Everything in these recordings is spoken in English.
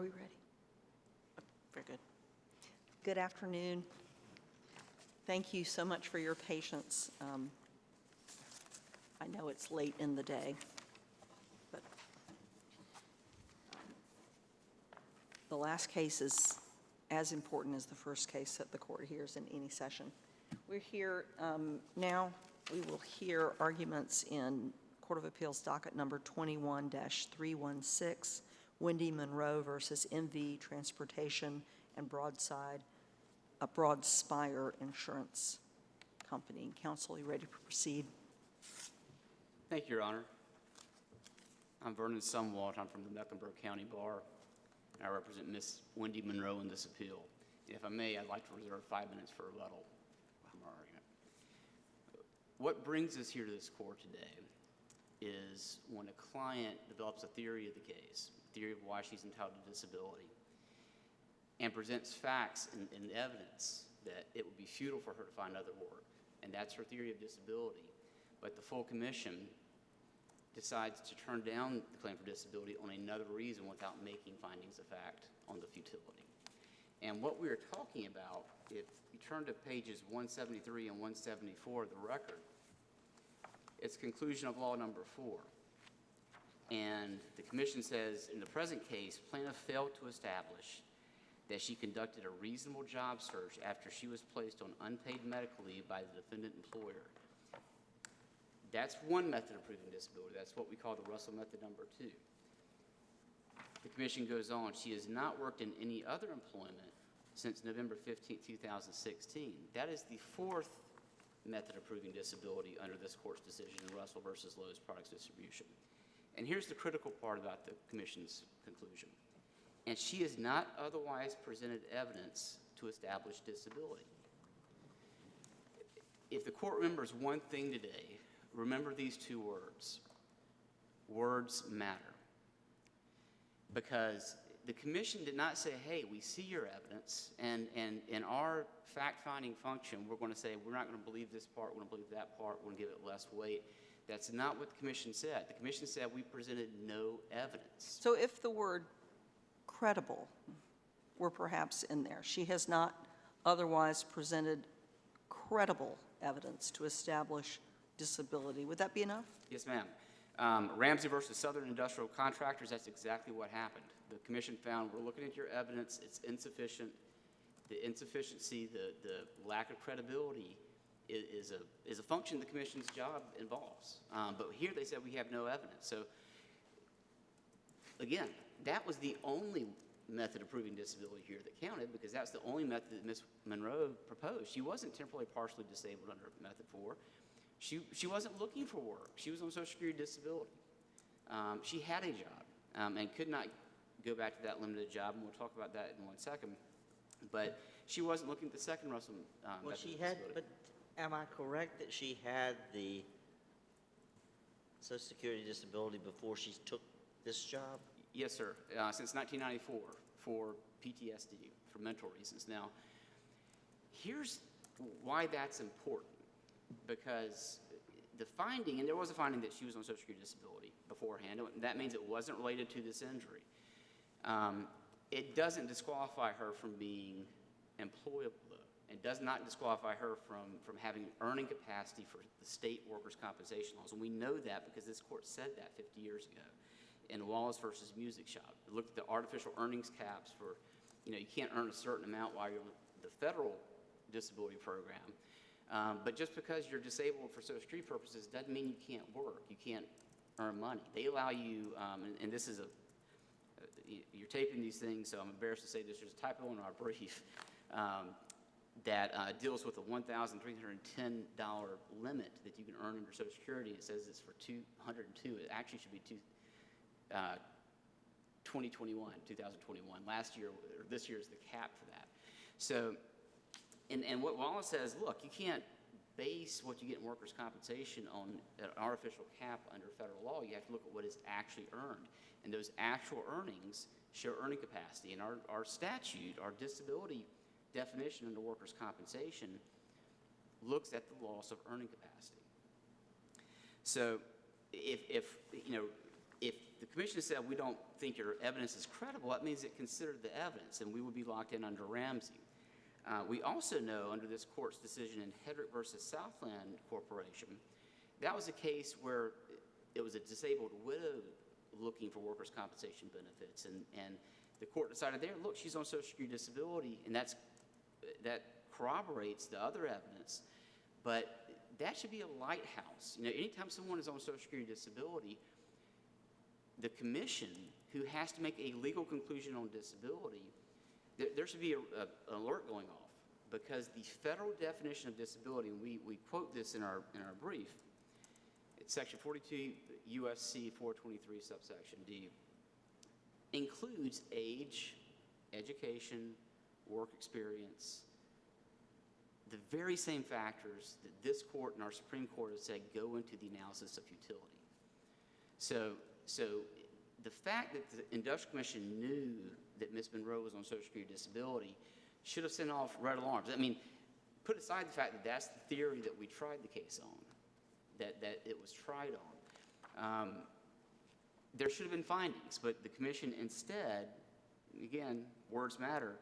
Are we ready? Very good. Good afternoon. Thank you so much for your patience. I know it's late in the day, but the last case is as important as the first case that the court hears in any session. We're here now. We will hear arguments in Court of Appeals docket number 21-316, Wendy Monroe versus MV Transportation and Broadspire Insurance Company. Counsel, are you ready to proceed? Thank you, Your Honor. I'm Vernon Sumwalt. I'm from the Mecklenburg County Bar, and I represent Miss Wendy Monroe in this appeal. And if I may, I'd like to reserve 5 minutes for rebuttal from our argument. What brings us here to this court today is when a client develops a theory of the case, a theory of why she's entitled to disability, and presents facts and evidence that it would be futile for her to find other work, and that's her theory of disability. But the full commission decides to turn down the claim for disability on another reason without making findings of fact on the futility. And what we are talking about, if you turn to pages 173 and 174 of the record, it's conclusion of law number 4. And the commission says, in the present case, plaintiff failed to establish that she conducted a reasonable job search after she was placed on unpaid medical leave by the defendant employer. That's one method of proving disability. That's what we call the Russell method number 2. The commission goes on, she has not worked in any other employment since November 15, 2016. That is the 4th method of proving disability under this court's decision in Russell versus Lowe's Products Distribution. And here's the critical part about the commission's conclusion. And she has not otherwise presented evidence to establish disability. If the court remembers one thing today, remember these 2 words. Words matter. Because the commission did not say, hey, we see your evidence, and in our fact-finding function, we're going to say, we're not going to believe this part, we're going to believe that part, we're going to give it less weight. That's not what the commission said. The commission said we presented no evidence. So if the word credible were perhaps in there, she has not otherwise presented credible evidence to establish disability, would that be enough? Yes, ma'am. Ramsey versus Southern Industrial Contractors, that's exactly what happened. The commission found, we're looking at your evidence, it's insufficient. The insufficiency, the lack of credibility is a function the commission's job involves. But here they said we have no evidence. So again, that was the only method of proving disability here that counted, because that's the only method that Ms. Monroe proposed. She wasn't temporarily partially disabled under method 4. She wasn't looking for work. She was on Social Security disability. She had a job and could not go back to that limited job, and we'll talk about that in 1 second. But she wasn't looking at the second Russell Well, method she of had, disability. but am I correct that she had the Social Security disability before she took this job? Yes, sir. Since 1994 for PTSD, for mental reasons. Now, here's why that's important. Because the finding, and there was a finding that she was on Social Security disability beforehand, that means it wasn't related to this injury. It doesn't disqualify her from being employable, though. It does not disqualify her from having earning capacity for the state workers' compensation laws. And we know that because this court said that 50 years ago in Wallace versus Music Shop. It looked at the artificial earnings caps for, you can't earn a certain amount while you're in the federal disability program. But just because you're disabled for Social Security purposes doesn't mean you can't work. You can't earn money. They allow you, and this is you're taping these things, so I'm embarrassed to say this. There's a typo in our brief that deals with a $1,310 limit that you can earn under Social Security. It says it's for 202. It actually should be 2021. Last year, or this year is the cap for that. So. And what Wallace says, look, you can't base what you get in workers' compensation on an artificial cap under federal law. You have to look at what is actually earned. And those actual earnings show earning capacity. And our statute, our disability definition under workers' compensation looks at the loss of earning capacity. So if if the commission said we don't think your evidence is credible, that means it considered the evidence, and we would be locked in under Ramsey. We also know under this court's decision in Hedrick versus Southland Corporation, that was a case where it was a disabled widow looking for workers' compensation benefits, and the court decided there, look, she's on Social Security disability, and that corroborates the other evidence, but that should be a lighthouse. You know, anytime someone is on Social Security disability, the commission, who has to make a legal conclusion on disability, there should be an alert going off, because the federal definition of disability, and we quote this in our brief, it's section 42 USC 423 subsection D, includes age, education, work experience, the very same factors that this court and our Supreme Court have said go into the analysis of futility. So the fact that the Industrial Commission knew that Ms. Monroe was on Social Security disability should have sent off red alarms. I mean, put aside the fact that that's the theory that we tried the case on, that it was tried on. There should have been findings, but the commission instead, again, words matter,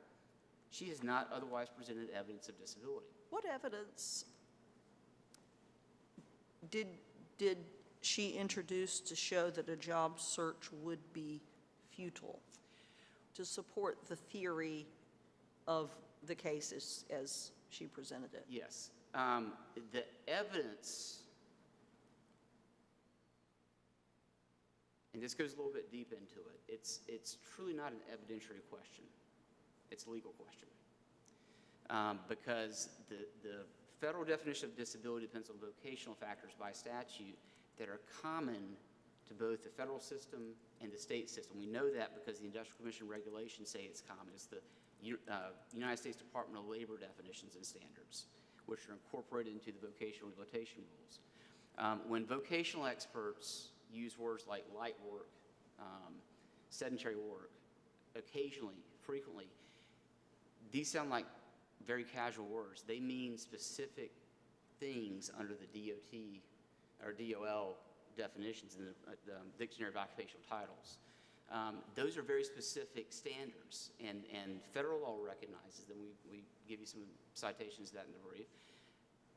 she has not otherwise presented evidence of disability. What evidence did she introduce to show that a job search would be futile, to support the theory of the case as she presented it? Yes. The evidence, and this goes a little bit deep into it, it's truly not an evidentiary question. It's a legal question. Because the federal definition of disability depends on vocational factors by statute that are common to both the federal system and the state system. We know that because the Industrial Commission regulations say it's common. It's the United States Department of Labor definitions and standards, which are incorporated into the vocational rehabilitation rules. When vocational experts use words like light work, sedentary work, occasionally, frequently, these sound like very casual words. They mean specific things under the DOT or DOL definitions in the Dictionary of Occupational Titles. Those are very specific standards, and federal law recognizes them. We give you some citations of that in the brief.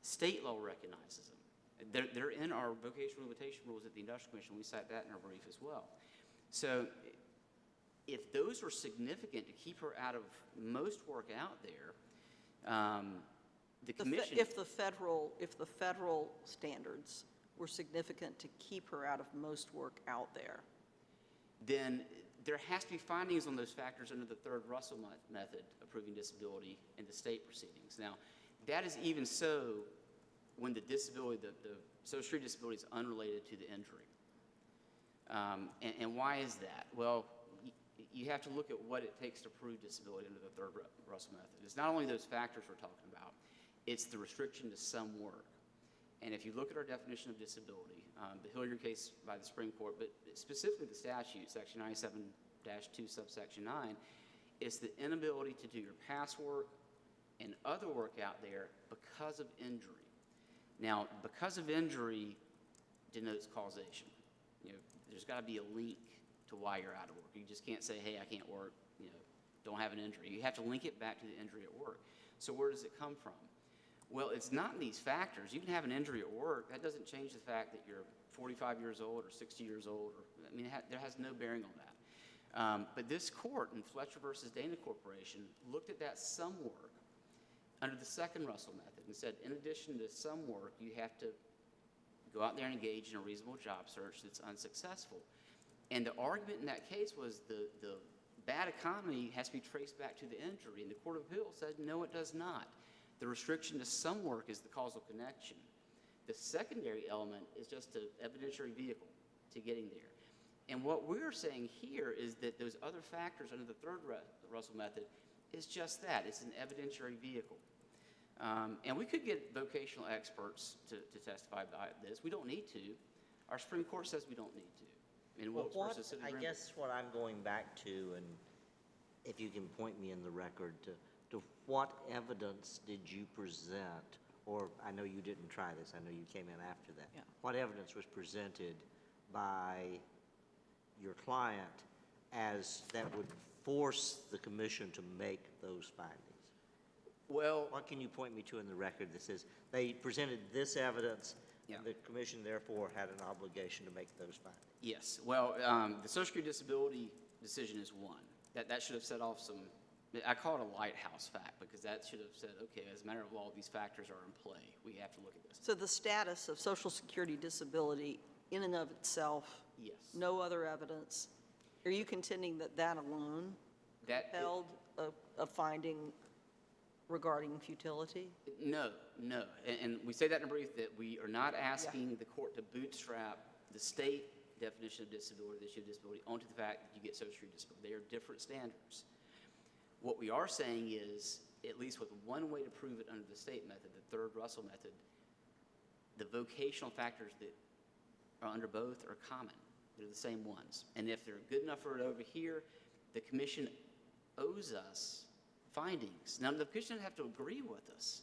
State law recognizes them. They're in our vocational rehabilitation rules at the Industrial Commission. We cite that in our brief as well. So if those were significant to keep her out of most work out there, the commission... If the federal standards were significant to keep her out of most work out there, then there has to be findings on those factors under the third Russell method of proving disability in the state proceedings. Now, that is even so when the disability, the Social Security disability is unrelated to the injury. And why is that? Well, you have to look at what it takes to prove disability under the third Russell method. It's not only those factors we're talking about, it's the restriction to some work. And if you look at our definition of disability, the Hilliard case by the Supreme Court, but specifically the statute, section 97-2, subsection 9, it's the inability to do your past work and other work out there because of injury. Now, because of injury denotes causation. You know, there's got to be a link to why you're out of work. You just can't say, hey, I can't work, you know, don't have an injury. You have to link it back to the injury at work. So where does it come from? Well, it's not in these factors. You can have an injury at work. That doesn't change the fact that you're 45 years old or 60 years old. I mean, there has no bearing on that. But this court in Fletcher versus Dana Corporation looked at that some work under the second Russell method and said, in addition to some work, you have to go out there and engage in a reasonable job search that's unsuccessful. And the argument in that case was the bad economy has to be traced back to the injury. And the Court of Appeals said, no, it does not. The restriction to some work is the causal connection. The secondary element is just an evidentiary vehicle to getting there. And what we're saying here is that those other factors under the third Russell method is just that. It's an evidentiary vehicle. And we could get vocational experts to testify about this. We don't need to. Our Supreme Court says we don't need to. In Wilkes versus City of I Greenville. guess what I'm going back to, and if you can point me in the record to what evidence did you present, or I know you didn't try this, I know you came in after that. Yeah. What evidence was presented by your client as that would force the commission to make those findings? Well, What can you point me to in the record that says they presented this evidence, Yeah. and the commission therefore had an obligation to make those findings? yes. Well, the Social Security disability decision is one. That should have set off some, I call it a lighthouse fact, because that should have said, okay, as a matter of law, these factors are in play. We have to look at this. So the status of Social Security disability in and of itself, Yes. no other evidence, are you contending that that alone That, held a finding regarding futility? no. And we say that in a brief, that we are not asking the court to bootstrap the state definition of disability, the issue of disability, onto the fact that you get Social Security disability. They are different standards. What we are saying is, at least with one way to prove it under the state method, the third Russell method, the vocational factors that are under both are common. They're the same ones. And if they're good enough for it over here, the commission owes us findings. Now, the commission doesn't have to agree with us.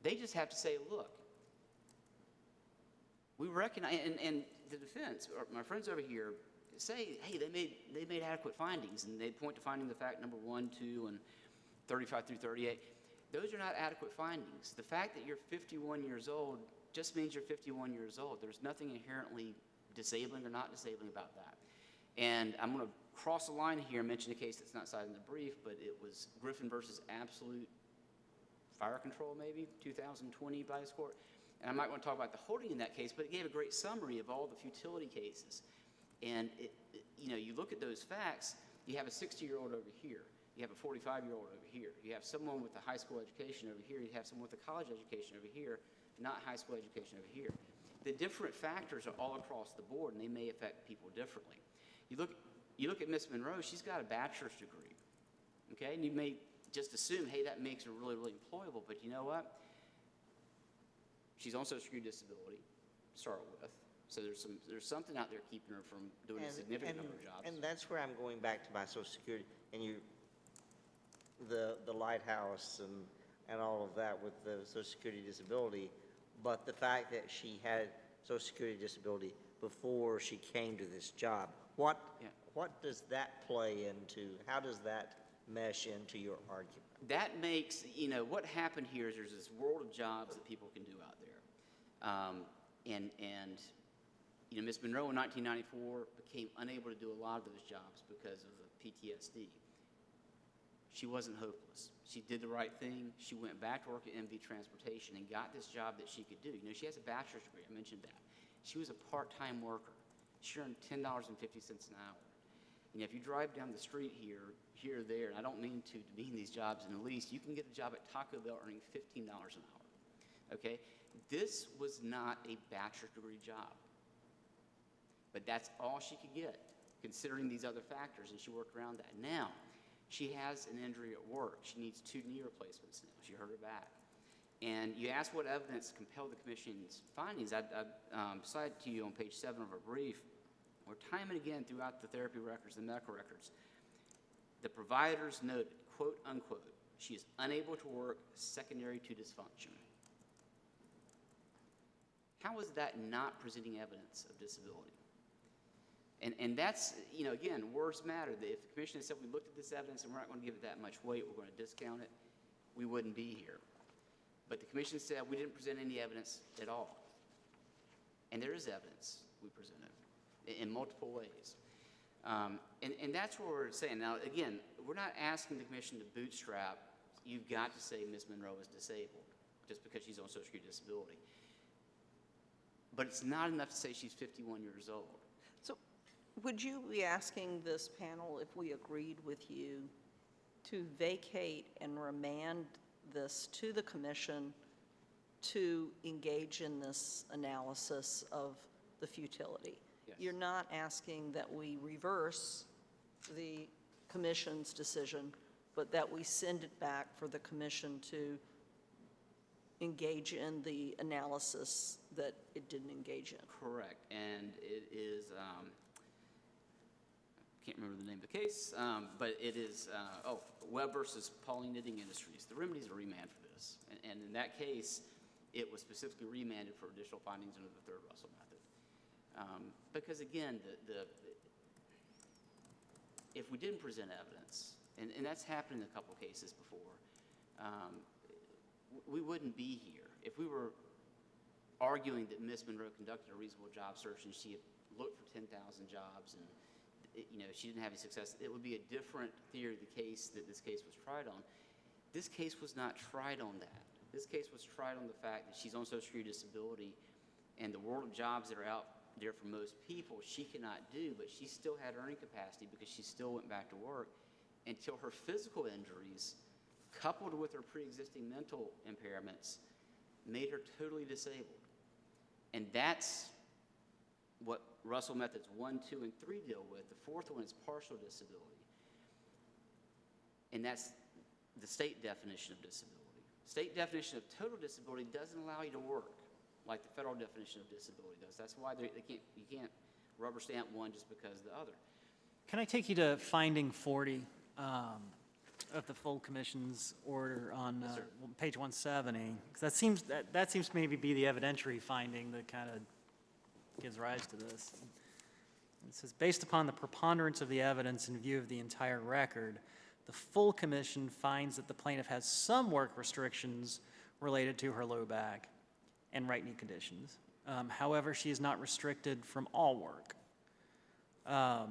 They just have to say, look, we recognize, and the defense, or my friends over here, say, hey, they made adequate findings, and they point to finding the fact number 1, 2, and 35 through 38. Those are not adequate findings. The fact that you're 51 years old just means you're 51 years old. There's nothing inherently disabling or not disabling about that. And I'm going to cross a line here and mention a case that's not cited in the brief, but it was Griffin versus Absolute Fire Control, maybe, 2020 by this court. And I might want to talk about the holding in that case, but it gave a great summary of all the futility cases. And, you look at those facts, you have a 60-year-old over here. You have a 45-year-old over here. You have someone with a high school education over here. You have someone with a college education over here, not high school education over here. The different factors are all across the board, and they may affect people differently. You look at Miss Monroe, she's got a bachelor's degree, okay? And you may just assume, hey, that makes her really, really employable, but you know what? She's on Social Security disability to start with, so there's something out there keeping her from doing a significant number of jobs. And that's where I'm going back to my Social Security, and the lighthouse and all of that with the Social Security disability, but the fact that she had Social Security disability before she came to this job, what does that play into? How does that mesh into your argument? That makes, what happened here is there's this world of jobs that people can do out there. Ms. Monroe in 1994 became unable to do a lot of those jobs because of the PTSD. She wasn't hopeless. She did the right thing. She went back to work at MV Transportation and got this job that she could do. She has a bachelor's degree. I mentioned that. She was a part-time worker. She earned $10.50 an hour. If you drive down the street here or there, and I don't mean to demean these jobs in the least, you can get a job at Taco Bell earning $15 an hour, okay? This was not a bachelor's degree job, but that's all she could get, considering these other factors, and she worked around that. Now, she has an injury at work. She needs 2 knee replacements now. She hurt her back. And you asked what evidence compelled the commission's findings. I cited to you on page 7 of our brief, where time and again throughout the therapy records, the medical records, the providers noted, quote, unquote, she is unable to work secondary to dysfunction. How is that not presenting evidence of disability? And that's, again, words matter. If the commission had said we looked at this evidence and we're not going to give it that much weight, we're going to discount it, we wouldn't be here. But the commission said we didn't present any evidence at all. And there is evidence we presented in multiple ways. And that's what we're saying. Now, again, we're not asking the commission to bootstrap, you've got to say Ms. Monroe is disabled just because she's on Social Security disability. But it's not enough to say she's 51 years old. So would you be asking this panel, if we agreed with you, to vacate and remand this to the commission to engage in this analysis of the futility? Yes. You're not asking that we reverse the commission's decision, but that we send it back for the commission to engage in the analysis that it didn't engage in. Correct. And it is, I can't remember the name of the case, but it is, Webb versus Pauling Knitting Industries. The remedy is a remand for this. And in that case, it was specifically remanded for additional findings under the third Russell method. Because again, if we didn't present evidence, and that's happened in a couple cases before, we wouldn't be here. If we were arguing that Ms. Monroe conducted a reasonable job search and she had looked for 10,000 jobs and she didn't have any success, it would be a different theory of the case that this case was tried on. This case was not tried on that. This case was tried on the fact that she's on Social Security disability, and the world of jobs that are out there for most people she cannot do, but she still had earning capacity because she still went back to work until her physical injuries, coupled with her pre-existing mental impairments, made her totally disabled. And that's what Russell Methods 1, 2, and 3 deal with. The fourth one is partial disability. And that's the state definition of disability. State definition of total disability doesn't allow you to work like the federal definition of disability does. That's why you can't rubber stamp one just because of the other. Can I take you to finding 40 of the full commission's order on Yes, sir. page 170? Because that seems to maybe be the evidentiary finding that kind of gives rise to this. It says, based upon the preponderance of the evidence in view of the entire record, the full commission finds that the plaintiff has some work restrictions related to her low back and right knee conditions. However, she is not restricted from all work. Are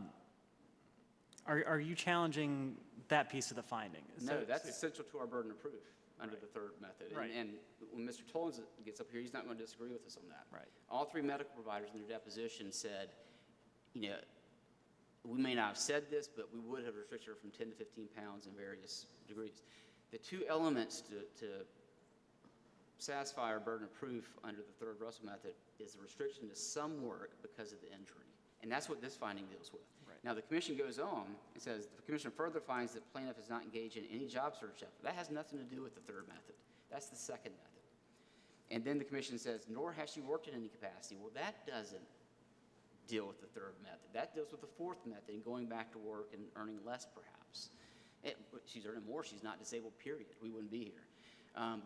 you challenging that piece of the finding? No, that's essential to our burden of proof under the third method. Right. And when Mr. Tollins gets up here, he's not going to disagree with us on that. Right. All three medical providers in their deposition said, we may not have said this, but we would have restricted her from 10 to 15 pounds in various degrees. The two elements to satisfy our burden of proof under the third Russell method is the restriction to some work because of the injury. And that's what this finding deals with. Right. Now, the commission goes on and says, the commission further finds that plaintiff is not engaged in any job search effort. That has nothing to do with the third method. That's the second method. And then the commission says, nor has she worked in any capacity. Well, that doesn't deal with the third method. That deals with the fourth method and going back to work and earning less, perhaps. She's earning more. She's not disabled, period. We wouldn't be here.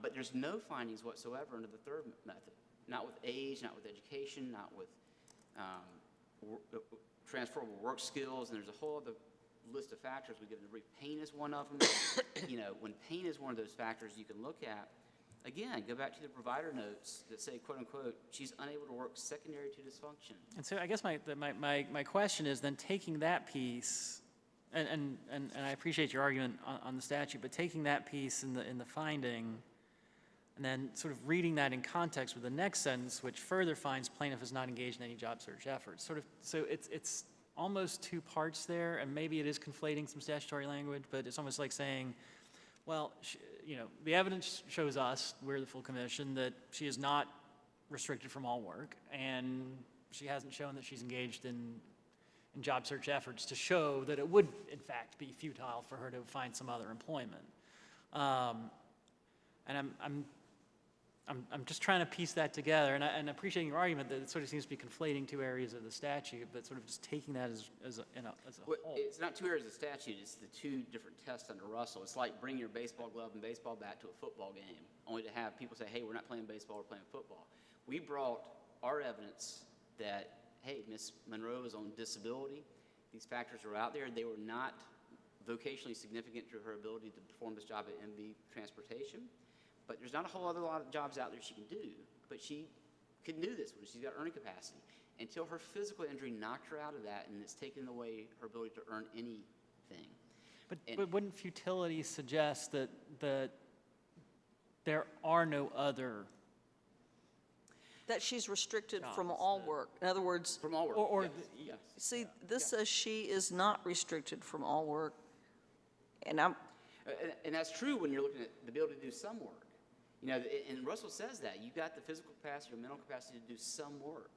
But there's no findings whatsoever under the third method. Not with age, not with education, not with transferable work skills, and there's a whole other list of factors we give in the brief. Pain is one of them. When pain is one of those factors you can look at, again, go back to the provider notes that say, quote unquote, she's unable to work secondary to dysfunction. And so I guess my question is then taking that piece, and I appreciate your argument on the statute, but taking that piece in the finding, and then sort of reading that in context with the next sentence, which further finds plaintiff is not engaged in any job search efforts. So it's almost two parts there, and maybe it is conflating some statutory language, but it's almost like saying, well, the evidence shows us, we're the full commission, that she is not restricted from all work, and she hasn't shown that she's engaged in job search efforts to show that it would, in fact, be futile for her to find some other employment. And I'm just trying to piece that together, and appreciating your argument that it sort of seems to be conflating two areas of the statute, but sort of just taking that as a Well, whole. it's not two areas of statute, it's the two different tests under Russell. It's like bring your baseball glove and baseball bat to a football game, only to have people say, hey, we're not playing baseball, we're playing football. We brought our evidence that, hey, Ms. Monroe is on disability. These factors are out there. They were not vocationally significant to her ability to perform this job at MB Transportation. But there's not a whole other lot of jobs out there she can do. But she can do this when she's got earning capacity until her physical injury knocked her out of that and it's taken away her ability to earn anything. But wouldn't futility suggest that there are no other, That she's restricted from Jobs, all work. In other words, From all work. or yes, the- yes. see, this says she is not restricted from all work. And And that's true when you're looking at the ability to do some work. And Russell says that. You've got the physical capacity or mental capacity to do some work.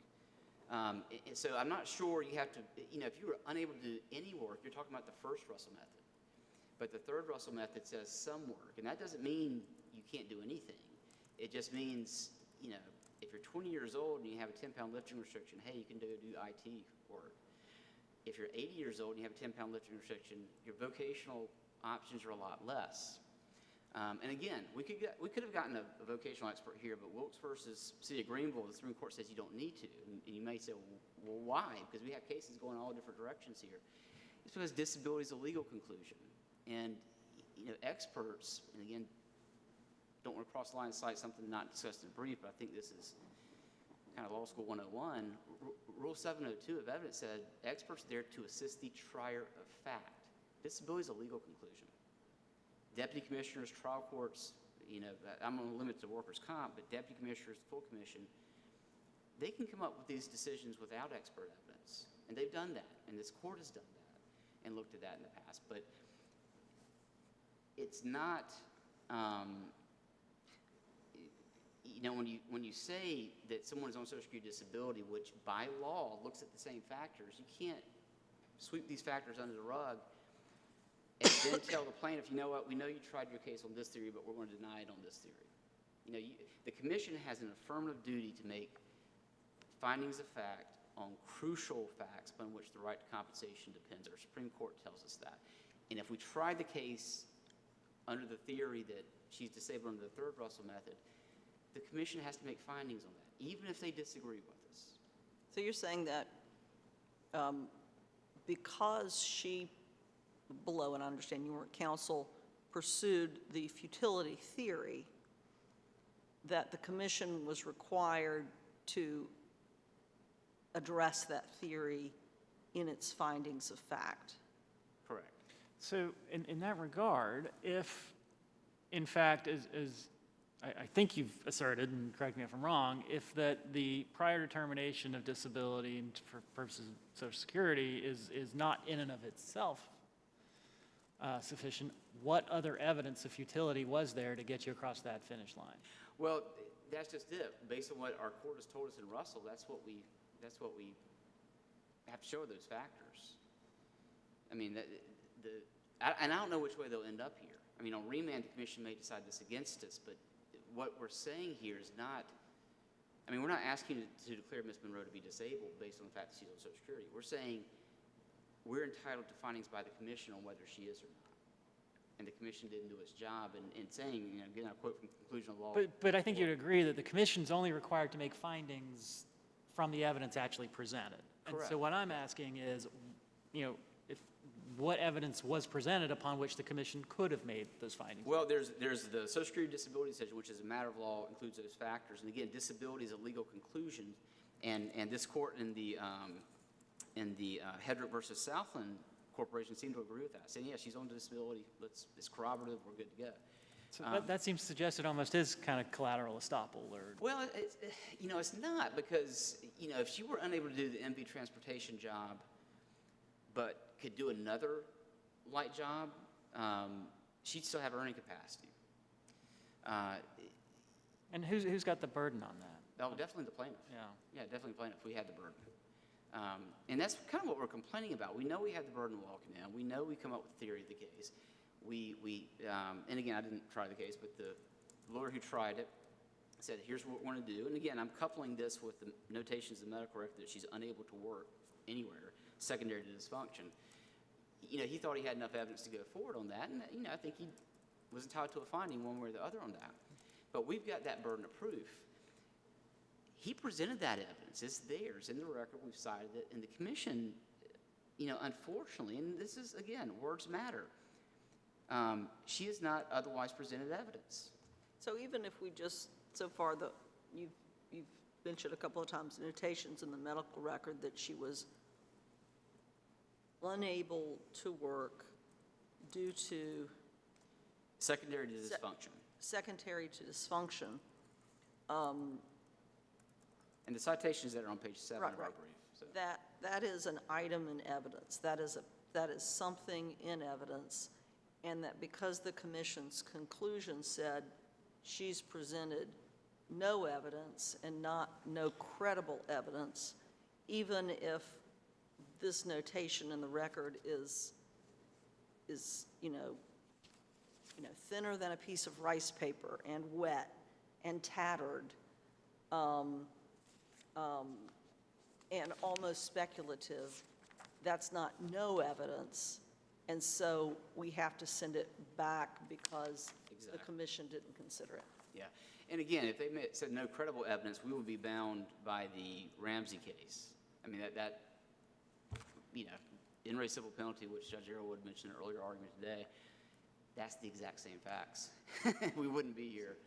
And so I'm not sure you have to, if you were unable to do any work, you're talking about the first Russell method. But the third Russell method says some work. And that doesn't mean you can't do anything. It just means, if you're 20 years old and you have a 10-pound lifting restriction, hey, you can do IT work. If you're 80 years old and you have a 10-pound lifting restriction, your vocational options are a lot less. And again, we could have gotten a vocational expert here, but Wilkes versus City of Greenville, the Supreme Court says you don't need to. And you may say, well, why? Because we have cases going all different directions here. It's because disability is a legal conclusion. And, experts, and again, don't want to cross the line and cite something not discussed in the brief, but I think this is kind of law school 101. Rule 702 of evidence said experts are there to assist the trier of fact. Disability is a legal conclusion. Deputy commissioners, trial courts, I'm going to limit it to workers' comp, but deputy commissioners, full commission, they can come up with these decisions without expert evidence. And they've done that, and this court has done that and looked at that in the past. But it's not, when you say that someone is on Social Security disability, which by law looks at the same factors, you can't sweep these factors under the rug and then tell the plaintiff, you know what, we know you tried your case on this theory, but we're going to deny it on this theory. The commission has an affirmative duty to make findings of fact on crucial facts upon which the right to compensation depends. Our Supreme Court tells us that. And if we tried the case under the theory that she's disabled under the third Russell method, the commission has to make findings on that, even if they disagree with us. So you're saying that because she, below, and I understand you weren't counsel, pursued the futility theory, that the commission was required to address that theory in its findings of fact? Correct. So in that regard, if, in fact, as I think you've asserted, and correct me if I'm wrong, if that the prior determination of disability for purposes of Social Security is not in and of itself sufficient, what other evidence of futility was there to get you across that finish line? Well, that's just it. Based on what our court has told us in Russell, that's what we have to show those factors. I mean, and I don't know which way they'll end up here. I mean, on remand, the commission may decide this against us, but what we're saying here is not, I mean, we're not asking you to declare Ms. Monroe to be disabled based on the fact that she's on Social Security. We're saying we're entitled to findings by the commission on whether she is or not. And the commission didn't do its job in saying, again, I quote from the conclusion of law. But I think you'd agree that the commission's only required to make findings from the evidence actually presented. Correct. And so what I'm asking is, what evidence was presented upon which the commission could have made those findings? Well, there's the Social Security disability decision, which is a matter of law, includes those factors. And again, disability is a legal conclusion, and this court in the Hedrick versus Southland Corporation seemed to agree with that, saying, yeah, she's on disability. It's corroborative. We're good to go. So that seems to suggest it almost is kind of collateral estoppel, or Well, it's not, because if she were unable to do the MV transportation job, but could do another light job, she'd still have earning capacity. and who's got the burden on that? Oh, definitely the plaintiff. Yeah. Yeah, definitely the plaintiff. We had the burden. And that's kind of what we're complaining about. We know we had the burden of walking in. We know we come up with the theory of the case. And again, I didn't try the case, but the lawyer who tried it said, here's what we're going to do. And again, I'm coupling this with the notations of the medical record that she's unable to work anywhere, secondary to dysfunction. He thought he had enough evidence to go forward on that, and I think he was entitled to a finding one way or the other on that. But we've got that burden of proof. He presented that evidence. It's theirs in the record. We've cited it. And the commission, unfortunately, and this is, again, words matter, she has not otherwise presented evidence. So even if we just, so far, you've mentioned a couple of times notations in the medical record that she was unable to work due to Secondary to dysfunction. secondary to dysfunction. And the citations that are on page 7 Right, of our right. brief. So. That is an item in evidence. That is something in evidence, and that because the commission's conclusion said she's presented no evidence and no credible evidence, even if this notation in the record is thinner than a piece of rice paper and wet and tattered, and almost speculative, that's not no evidence. And so we have to send it back because the commission didn't consider it. Yeah. And again, if they said no credible evidence, we would be bound by the Ramsey case. I mean, in re civil penalty, which Judge Arrowwood mentioned in an earlier argument today, that's the exact same facts. We wouldn't be here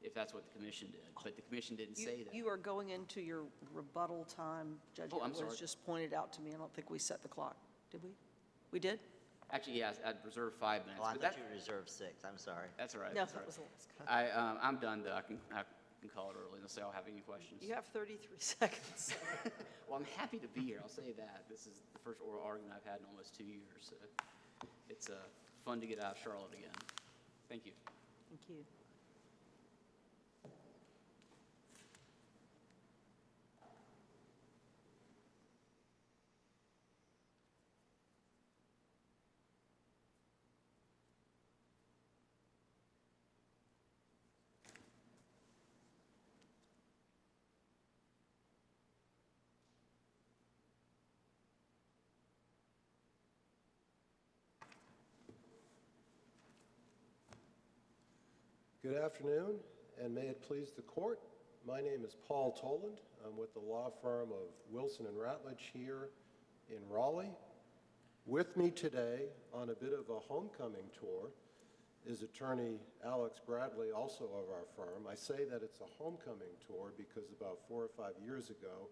if that's what the commission did, but the commission didn't say that. You are going into your rebuttal time. Judge Oh, I'm Edwards sorry. just pointed out to me. I don't think we set the clock. Did we? We did? Actually, yes, I'd reserved 5 minutes. Oh, I but thought that- you reserved 6, I'm sorry. That's all right. No, that's all that right. was the last one. I'm done, though. I can call it early, unless y'all have any questions. You have 33 seconds. Well, I'm happy to be here, I'll say that. This is the first oral argument I've had in almost 2 years, so it's fun to get out of Charlotte again. Thank you. Thank you. Good afternoon, and may it please the court. My name is Paul Toland. I'm with the law firm of Wilson and Ratledge here in Raleigh. With me today on a bit of a homecoming tour is attorney Alex Bradley, also of our firm. I say that it's a homecoming tour because about 4 or 5 years ago,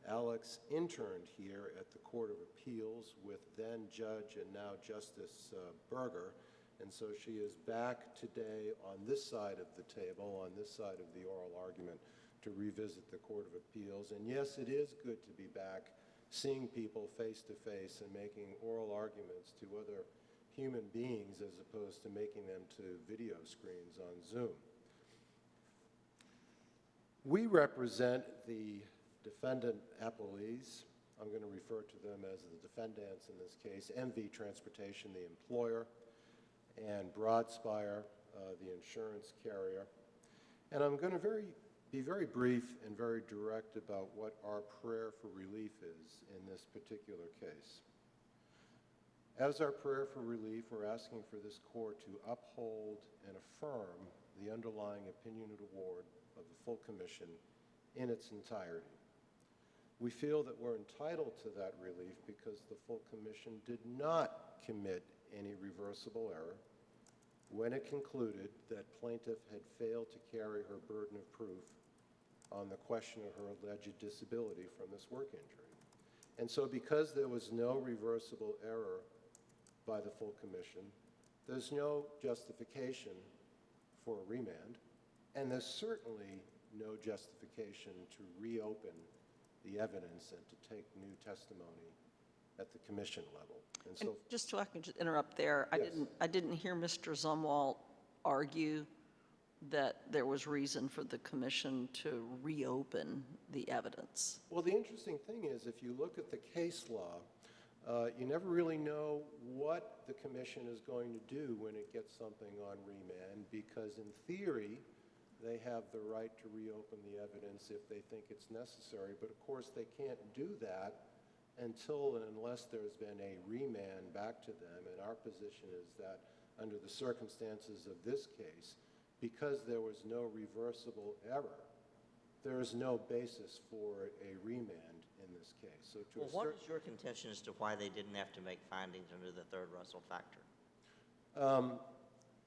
Alex interned here at the Court of Appeals with then Judge and now Justice Berger. And so she is back today on this side of the table, on this side of the oral argument, to revisit the Court of Appeals. And yes, it is good to be back, seeing people face to face and making oral arguments to other human beings as opposed to making them to video screens on Zoom. We represent the defendant appellees. I'm going to refer to them as the defendants in this case, MV Transportation, the employer, and Broadspire, the insurance carrier. And I'm going to be very brief and very direct about what our prayer for relief is in this particular case. As our prayer for relief, we're asking for this court to uphold and affirm the underlying opinion and award of the full commission in its entirety. We feel that we're entitled to that relief because the full commission did not commit any reversible error when it concluded that plaintiff had failed to carry her burden of proof on the question of her alleged disability from this work injury. And so because there was no reversible error by the full commission, there's no justification for a remand, and there's certainly no justification to reopen the evidence and to take new testimony at the commission level. And And so, just so I can just interrupt there, Yes. I didn't hear Mr. Zumwalt argue that there was reason for the commission to reopen the evidence. well, the interesting thing is, if you look at the case law, you never really know what the commission is going to do when it gets something on remand, because in theory, they have the right to reopen the evidence if they think it's necessary. But of course, they can't do that until and unless there's been a remand back to them. And our position is that under the circumstances of this case, because there was no reversible error, there is no basis for a remand in this case. So to Well, a what certain is your contention as to why they didn't have to make findings under the third Russell factor?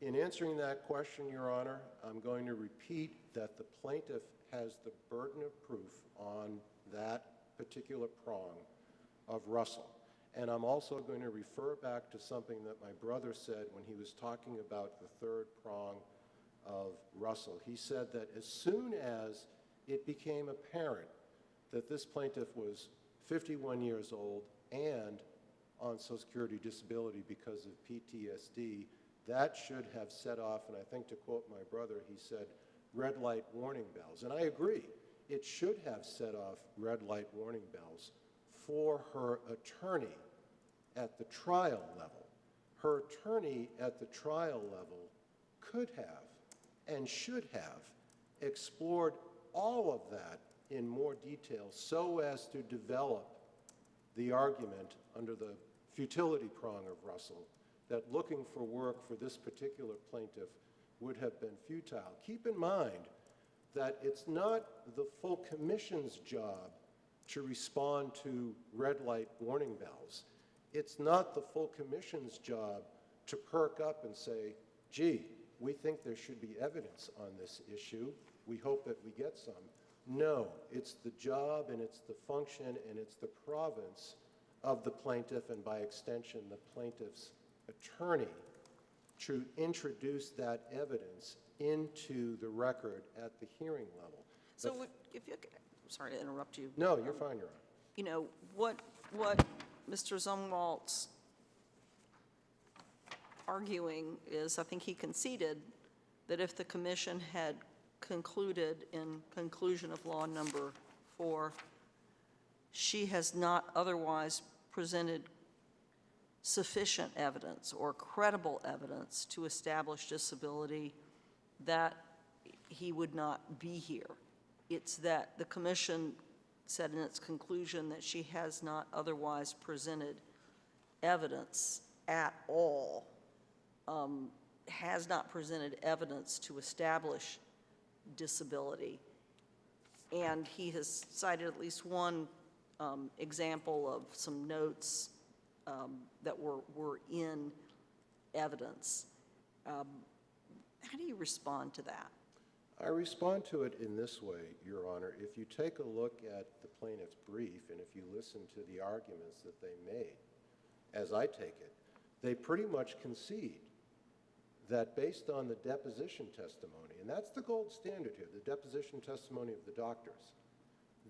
In answering that question, Your Honor, I'm going to repeat that the plaintiff has the burden of proof on that particular prong of Russell. And I'm also going to refer back to something that my brother said when he was talking about the third prong of Russell. He said that as soon as it became apparent that this plaintiff was 51 years old and on Social Security disability because of PTSD, that should have set off, and I think to quote my brother, he said, red light warning bells. And I agree, it should have set off red light warning bells for her attorney at the trial level. Her attorney at the trial level could have and should have explored all of that in more detail so as to develop the argument under the futility prong of Russell that looking for work for this particular plaintiff would have been futile. Keep in mind that it's not the full commission's job to respond to red light warning bells. It's not the full commission's job to perk up and say, gee, we think there should be evidence on this issue. We hope that we get some. No, it's the job and it's the function and it's the province of the plaintiff and by extension the plaintiff's attorney to introduce that evidence into the record at the hearing level. So if you, sorry to interrupt you. No, you're fine, Your Honor. You know, what Mr. Zumwalt's arguing is, I think he conceded that if the commission had concluded in conclusion of law number 4, she has not otherwise presented sufficient evidence or credible evidence to establish disability, that he would not be here. It's that the commission said in its conclusion that she has not otherwise presented evidence at all, has not presented evidence to establish disability. And he has cited at least one example of some notes that were in evidence. How do you respond to that? I respond to it in this way, Your Honor. If you take a look at the plaintiff's brief and if you listen to the arguments that they made, as I take it, they pretty much concede that based on the deposition testimony, and that's the gold standard here, the deposition testimony of the doctors,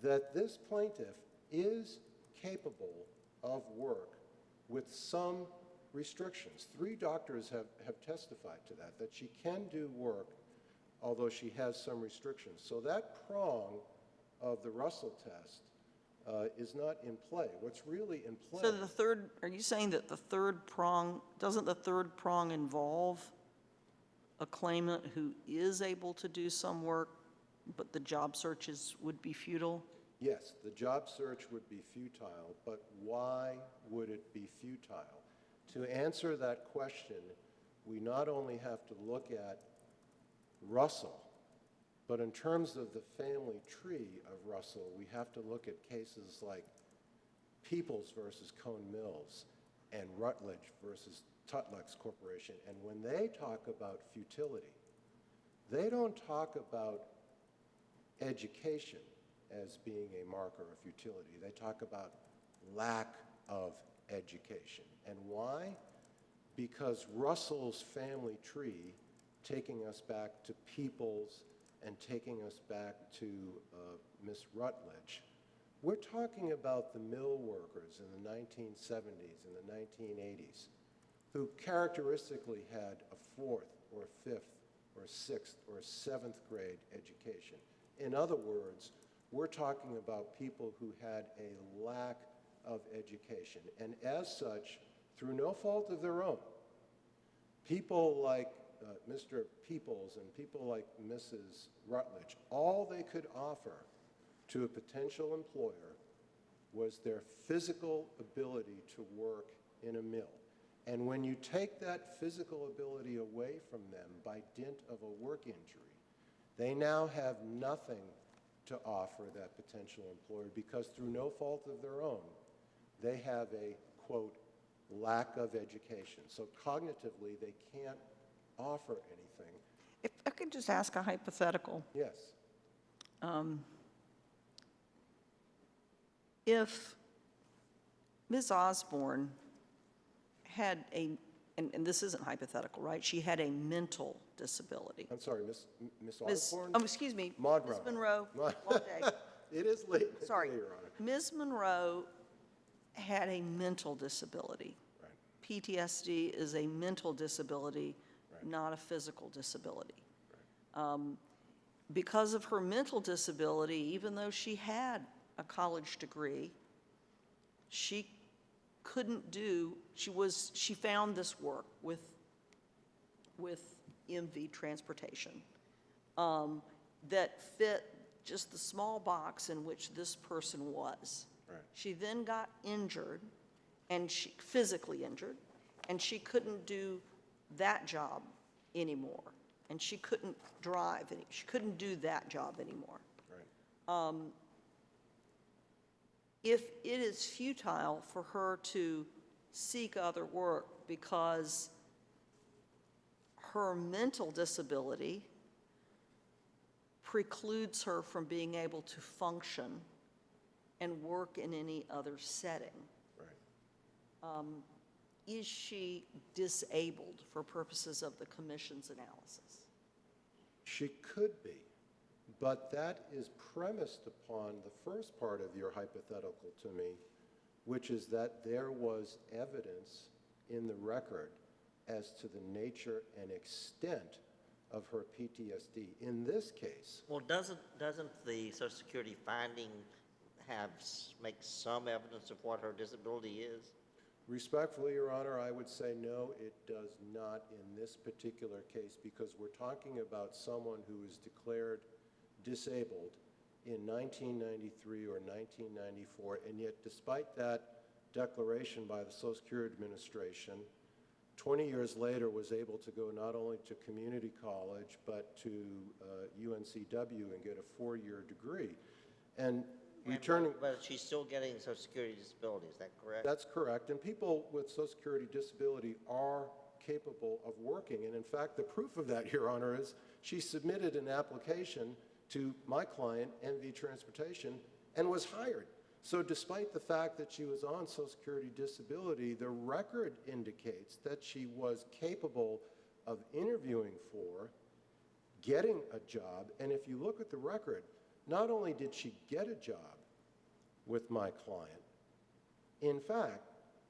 that this plaintiff is capable of work with some restrictions. 3 doctors have testified to that, that she can do work although she has some restrictions. So that prong of the Russell test is not in play. What's really in play... So the third, are you saying that the third prong, doesn't the third prong involve a claimant who is able to do some work, but the job searches would be futile? Yes, the job search would be futile, but why would it be futile? To answer that question, we not only have to look at Russell, but in terms of the family tree of Russell, we have to look at cases like Peoples versus Cone Mills and Rutledge versus Tutlex Corporation. And when they talk about futility, they don't talk about education as being a marker of futility. They talk about lack of education. And why? Because Russell's family tree, taking us back to Peoples and taking us back to Miss Rutledge, we're talking about the mill workers in the 1970s and the 1980s who characteristically had a 4th or 5th or 6th or 7th grade education. In other words, we're talking about people who had a lack of education. And as such, through no fault of their own, people like Mr. Peoples and people like Mrs. Rutledge, all they could offer to a potential employer was their physical ability to work in a mill. And when you take that physical ability away from them by dint of a work injury, they now have nothing to offer that potential employer because through no fault of their own, they have a, quote, lack of education. So cognitively, they can't offer anything. If I could just ask a hypothetical. Yes. If Ms. Osborne had a, and this isn't hypothetical, right? She had a mental disability. I'm sorry, Miss Osborne? Oh, excuse me. Monroe. Ms. Monroe. Long day. It is late. Sorry. Your Honor. Ms. Monroe had a mental disability. Right. PTSD is a mental disability, Right. not a physical disability. Because of her mental disability, even though she had a college degree, she couldn't do, she found this work with MV Transportation that fit just the small box in which this person was. Right. She then got injured, and physically injured, and she couldn't do that job anymore. And she couldn't drive, she couldn't do that job anymore. Right. If it is futile for her to seek other work because her mental disability precludes her from being able to function and work in any other setting. Right. Is she disabled for purposes of the commission's analysis? She could be, but that is premised upon the first part of your hypothetical to me, which is that there was evidence in the record as to the nature and extent of her PTSD. In this case, Well, doesn't the Social Security finding make some evidence of what her disability is? respectfully, Your Honor, I would say no, it does not in this particular case, because we're talking about someone who is declared disabled in 1993 or 1994, and yet despite that declaration by the Social Security Administration, 20 years later was able to go not only to community college, but to UNCW and get a 4-year degree. And returning... But she's still getting Social Security disability, is that correct? That's correct. And people with Social Security disability are capable of working. And in fact, the proof of that, Your Honor, is she submitted an application to my client, NV Transportation, and was hired. So despite the fact that she was on Social Security disability, the record indicates that she was capable of interviewing for, getting a job, and if you look at the record, not only did she get a job with my client, in fact,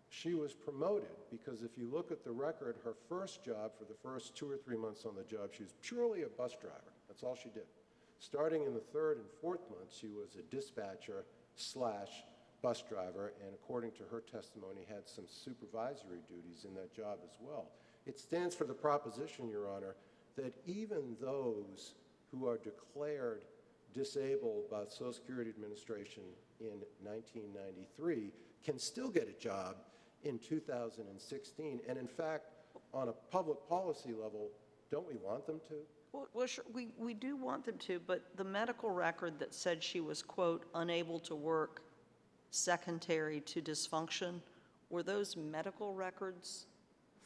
she was promoted, because if you look at the record, her first job for the first 2 or 3 months on the job, she was purely a bus driver. That's all she did. Starting in the 3rd and 4th month, she was a dispatcher / bus driver, and according to her testimony, had some supervisory duties in that job as well. It stands for the proposition, Your Honor, that even those who are declared disabled by the Social Security Administration in 1993 can still get a job in 2016. And in fact, on a public policy level, don't we want them to? Well, sure, we do want them to, but the medical record that said she was, quote, unable to work secondary to dysfunction, were those medical records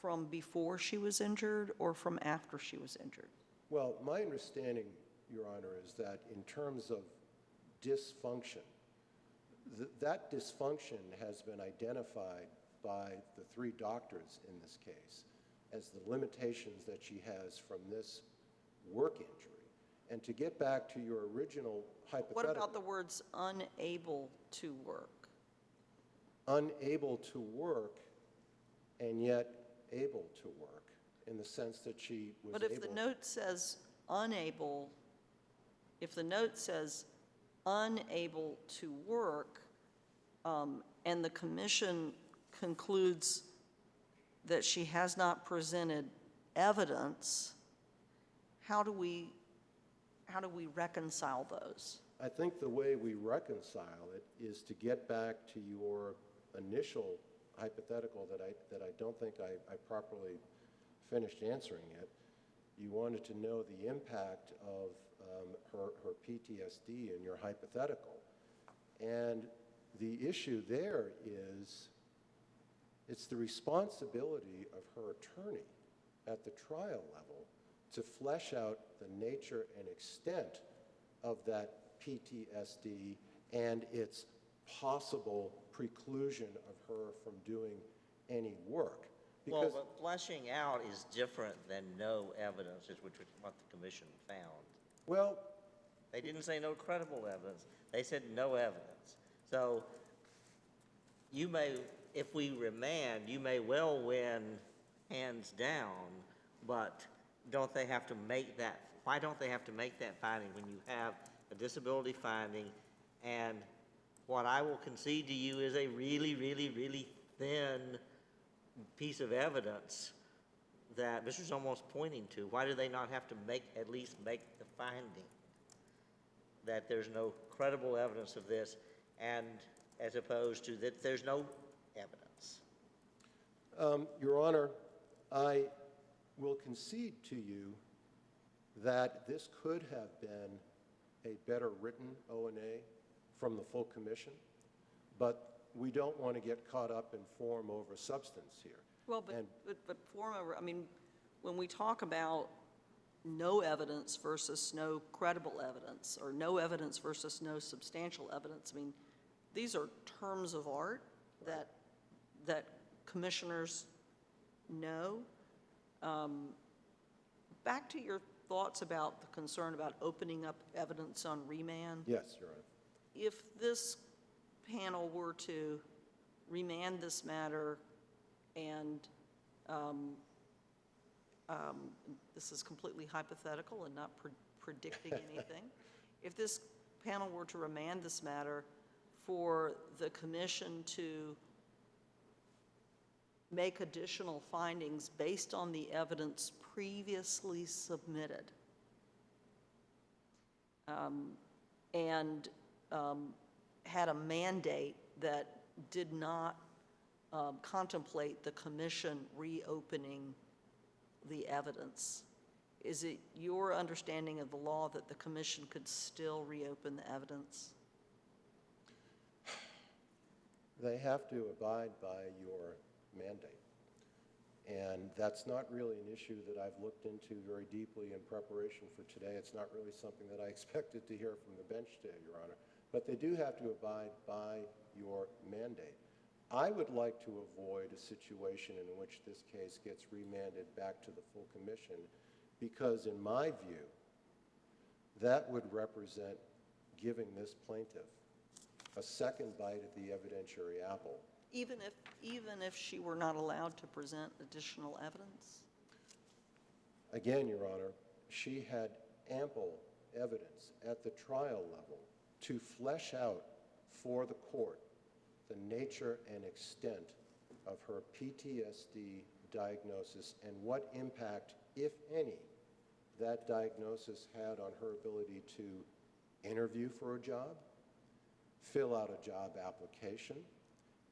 from before she was injured or from after she was injured? Well, my understanding, Your Honor, is that in terms of dysfunction, that dysfunction has been identified by the 3 doctors in this case as the limitations that she has from this work injury. And to get back to your original hypothetical... What about the words unable to work? Unable to work and yet able to work, in the sense that she was But if the note says unable, if the note says unable to work, and the commission concludes that she has not presented evidence, how do we reconcile those? I think the way we reconcile it is to get back to your initial hypothetical that I don't think I properly finished answering it. You wanted to know the impact of her PTSD in your hypothetical. And the issue there is, it's the responsibility of her attorney at the trial level to flesh out the nature and extent of that PTSD and its possible preclusion of her from doing any work. Well, but fleshing out is different than no evidence, which is what the commission found. Well, they didn't say no credible evidence. They said no evidence. So you may, if we remand, you may well win hands down, but don't they have to make that, why don't they have to make that finding when you have a disability finding and what I will concede to you is a really, really, really thin piece of evidence that Mr. Zomo's pointing to? Why do they not have to at least make the finding that there's no credible evidence of this, and as opposed to that there's no evidence? Your Honor, I will concede to you that this could have been a better written O&A from the full commission, but we don't want to get caught up in form over substance here. Well, And- but form over, I mean, when we talk about no evidence versus no credible evidence, or no evidence versus no substantial evidence, I mean, these are terms of art that commissioners know. Back to your thoughts about the concern about opening up evidence on remand. Yes, Your Honor. If this panel were to remand this matter and this is completely hypothetical and not predicting anything. If this panel were to remand this matter for the commission to make additional findings based on the evidence previously submitted, and had a mandate that did not contemplate the commission reopening the evidence, is it your understanding of the law that the commission could still reopen the evidence? They have to abide by your mandate. And that's not really an issue that I've looked into very deeply in preparation for today. It's not really something that I expected to hear from the bench today, Your Honor. But they do have to abide by your mandate. I would like to avoid a situation in which this case gets remanded back to the full commission because, in my view, that would represent giving this plaintiff a second bite at the evidentiary apple. Even if she were not allowed to present additional evidence? Again, Your Honor, she had ample evidence at the trial level to flesh out for the court the nature and extent of her PTSD diagnosis and what impact, if any, that diagnosis had on her ability to interview for a job, fill out a job application,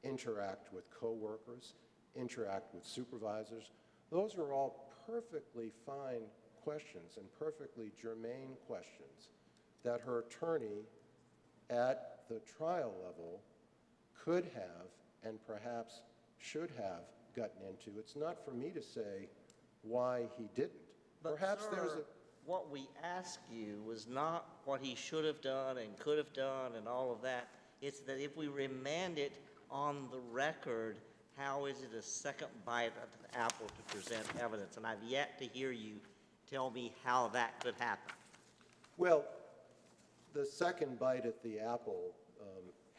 interact with coworkers, interact with supervisors. Those are all perfectly fine questions and perfectly germane questions that her attorney at the trial level could have and perhaps should have gotten into. It's not for me to say why he didn't. But Perhaps sir, there's a... what we asked you was not what he should have done and could have done and all of that. It's that if we remand it on the record, how is it a second bite at the apple to present evidence? And I've yet to hear you tell me how that could happen. Well, the second bite at the apple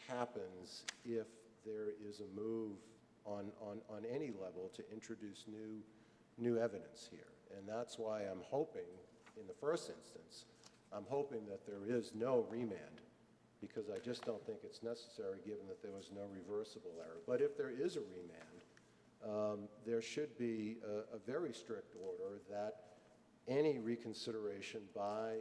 happens if there is a move on any level to introduce new evidence here. And that's why I'm hoping, in the first instance, I'm hoping that there is no remand, because I just don't think it's necessary given that there was no reversible error. But if there is a remand, there should be a very strict order that any reconsideration by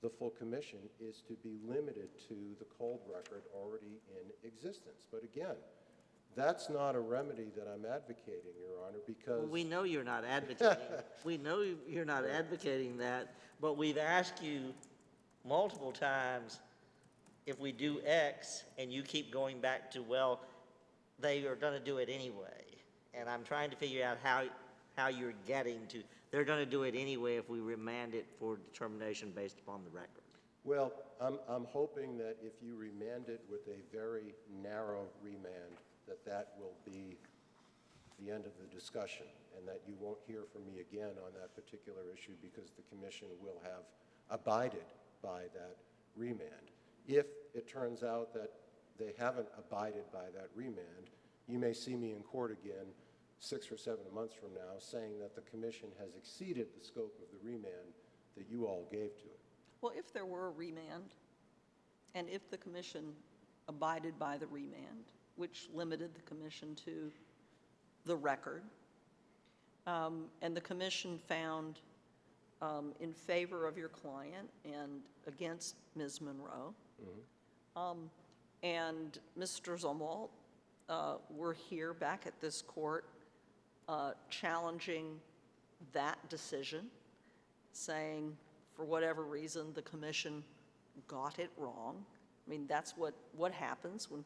the full commission is to be limited to the cold record already in existence. But again, that's not a remedy that I'm advocating, Your Honor, because... Well, we know you're not advocating. We know you're not advocating that, but we've asked you multiple times if we do X, and you keep going back to, well, they are going to do it anyway. And I'm trying to figure out how you're getting to, they're going to do it anyway if we remand it for determination based upon the record. Well, I'm hoping that if you remand it with a very narrow remand, that will be the end of the discussion, and that you won't hear from me again on that particular issue because the commission will have abided by that remand. If it turns out that they haven't abided by that remand, you may see me in court again 6 or 7 months from now saying that the commission has exceeded the scope of the remand that you all gave to it. Well, if there were a remand, and if the commission abided by the remand, which limited the commission to the record, and the commission found in favor of your client and against Ms. Monroe, and Mr. Zumwalt were here back at this court challenging that decision, saying for whatever reason the commission got it wrong, I mean, that's what happens when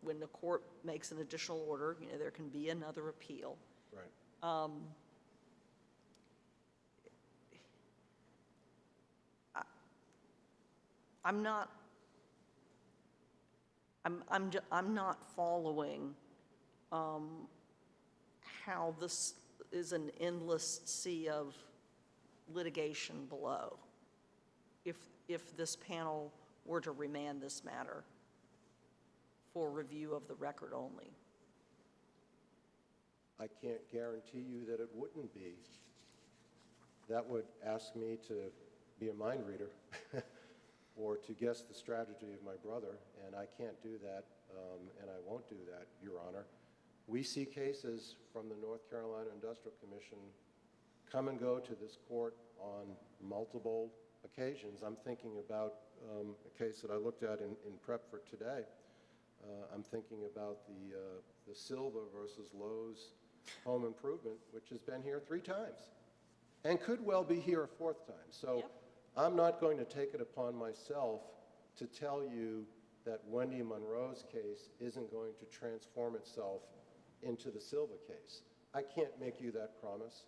the court makes an additional order, you know, there can be another appeal. Right. I'm not following how this is an endless sea of litigation below, if this panel were to remand this matter for review of the record only. I can't guarantee you that it wouldn't be. That would ask me to be a mind reader or to guess the strategy of my brother, and I can't do that, and I won't do that, Your Honor. We see cases from the North Carolina Industrial Commission come and go to this court on multiple occasions. I'm thinking about a case that I looked at in prep for today. I'm thinking about the Silva versus Lowe's home improvement, which has been here 3 times and could well be here a 4th time. So Yep. I'm not going to take it upon myself to tell you that Wendy Monroe's case isn't going to transform itself into the Silva case. I can't make you that promise,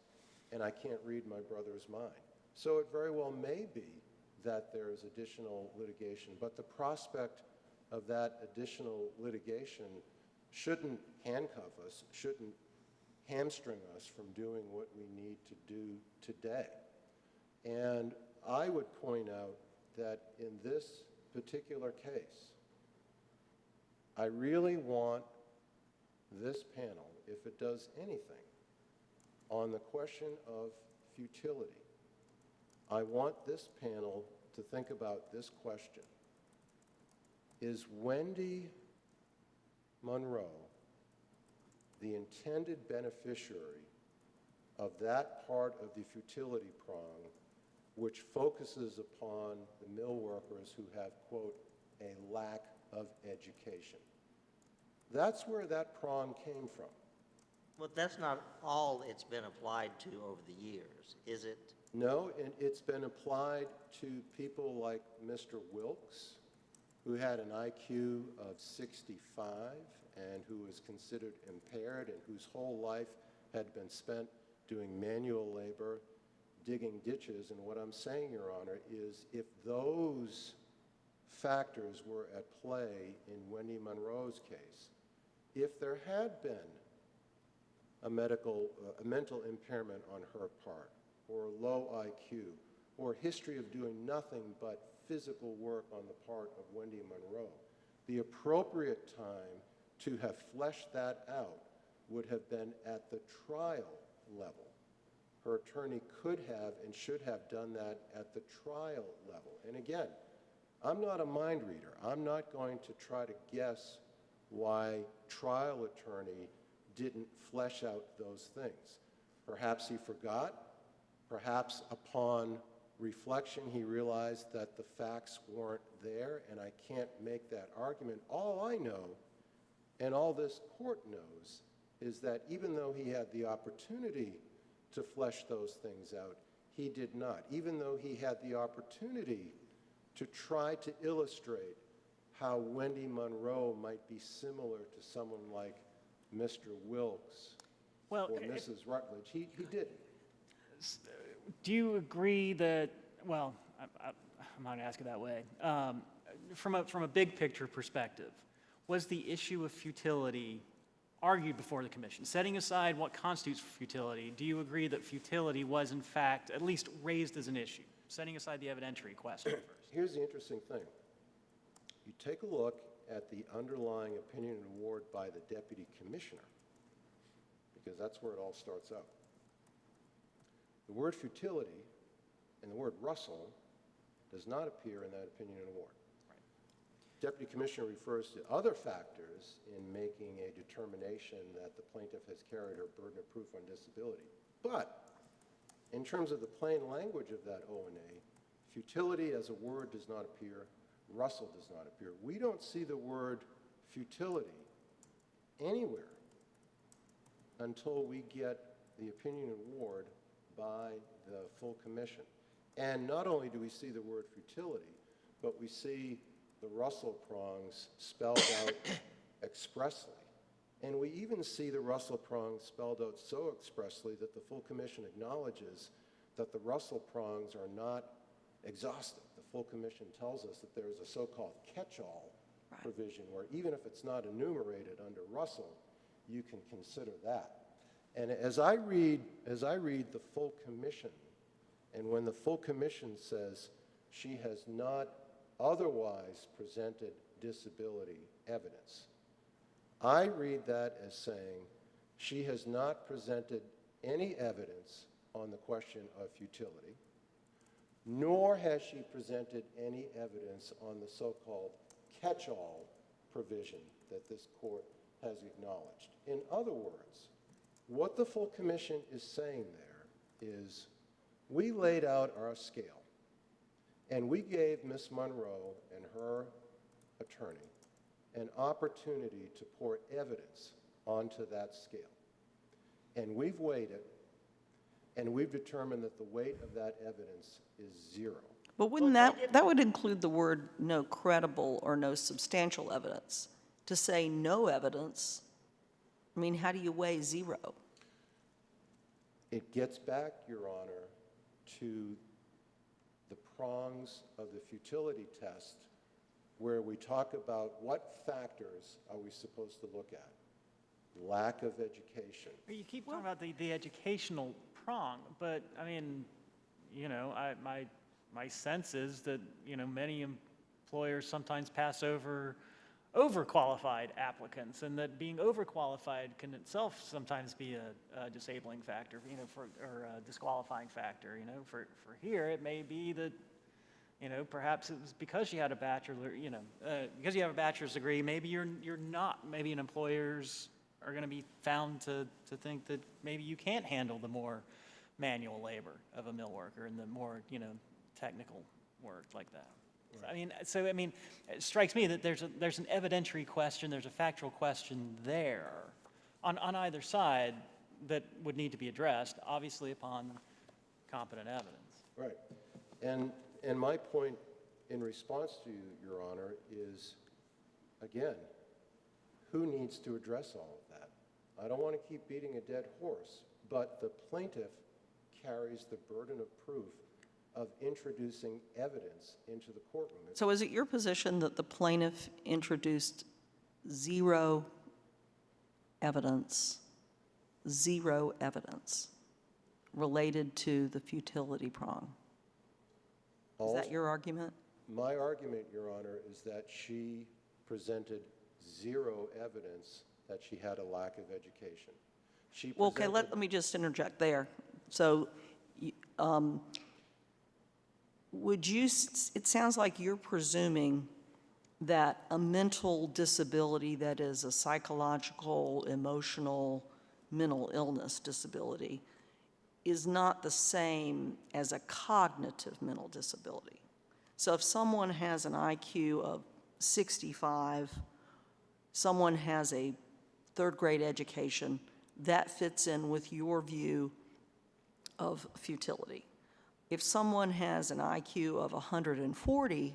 and I can't read my brother's mind. So it very well may be that there is additional litigation, but the prospect of that additional litigation shouldn't handcuff us, shouldn't hamstring us from doing what we need to do today. And I would point out that in this particular case, I really want this panel, if it does anything, on the question of futility, I want this panel to think about this question. Is Wendy Monroe the intended beneficiary of that part of the futility prong which focuses upon the mill workers who have, quote, a lack of education? That's where that prong came from. Well, that's not all it's been applied to over the years, is it? No, and it's been applied to people like Mr. Wilkes, who had an IQ of 65 and who was considered impaired and whose whole life had been spent doing manual labor, digging ditches. And what I'm saying, Your Honor, is if those factors were at play in Wendy Monroe's case, if there had been a mental impairment on her part, or a low IQ, or a history of doing nothing but physical work on the part of Wendy Monroe, the appropriate time to have fleshed that out would have been at the trial level. Her attorney could have and should have done that at the trial level. And again, I'm not a mind reader. I'm not going to try to guess why trial attorney didn't flesh out those things. Perhaps he forgot. Perhaps upon reflection he realized that the facts weren't there, and I can't make that argument. All I know, and all this court knows, is that even though he had the opportunity to flesh those things out, he did not. Even though he had the opportunity to try to illustrate how Wendy Monroe might be similar to someone like Mr. Wilkes or Mrs. Rutledge, he didn't. Do you agree that, well, I'm not going to ask it that way. From a big picture perspective, was the issue of futility argued before the commission? Setting aside what constitutes futility, do you agree that futility was in fact at least raised as an issue? Setting aside the evidentiary question first. Here's the interesting thing. You take a look at the underlying opinion and award by the deputy commissioner, because that's where it all starts out. The word futility and the word Russell does not appear in that opinion and award. Right. Deputy Commissioner refers to other factors in making a determination that the plaintiff has carried her burden of proof on disability. But in terms of the plain language of that O&A, futility as a word does not appear. Russell does not appear. We don't see the word futility anywhere until we get the opinion and award by the full commission. And not only do we see the word futility, but we see the Russell prongs spelled out expressly. And we even see the Russell prongs spelled out so expressly that the full commission acknowledges that the Russell prongs are not exhaustive. The full commission tells us that there is a so-called catch-all provision where even if it's not enumerated under Russell, you can consider that. And as I read the full commission, and when the full commission says she has not otherwise presented disability evidence, I read that as saying she has not presented any evidence on the question of futility, nor has she presented any evidence on the so-called catch-all provision that this court has acknowledged. In other words, what the full commission is saying there is we laid out our scale, and we gave Ms. Monroe and her attorney an opportunity to pour evidence onto that scale. And we've weighed it, and we've determined that the weight of that evidence is 0. But wouldn't that would include the word no credible or no substantial evidence? To say no evidence, I mean, how do you weigh 0? It gets back, Your Honor, to the prongs of the futility test where we talk about what factors are we supposed to look at. Lack of education. You keep talking about the educational prong, but I mean, you know, my sense is that, you know, many employers sometimes pass over overqualified applicants, and that being overqualified can itself sometimes be a disabling factor, you know, or a disqualifying factor. You know, for here it may be that, you know, perhaps it was because you had a bachelor, you know, because you have a bachelor's degree, maybe you're not, maybe an employers are going to be found to think that maybe you can't handle the more manual labor of a mill worker and the more, you know, technical work like that. Right. So I mean, it strikes me that there's an evidentiary question, there's a factual question there on either side that would need to be addressed, obviously upon competent evidence. Right. And my point in response to you, Your Honor, is, again, who needs to address all of that? I don't want to keep beating a dead horse, but the plaintiff carries the burden of proof of introducing evidence into the courtroom. So is it your position that the plaintiff introduced 0 evidence related to the futility prong? Is that your argument? My argument, Your Honor, is that she presented 0 evidence that she had a lack of education. Well, okay, let me just interject there. So it sounds like you're presuming that a mental disability that is a psychological, emotional, mental illness disability is not the same as a cognitive mental disability. So if someone has an IQ of 65, someone has a 3rd grade education, that fits in with your view of futility. If someone has an IQ of 140,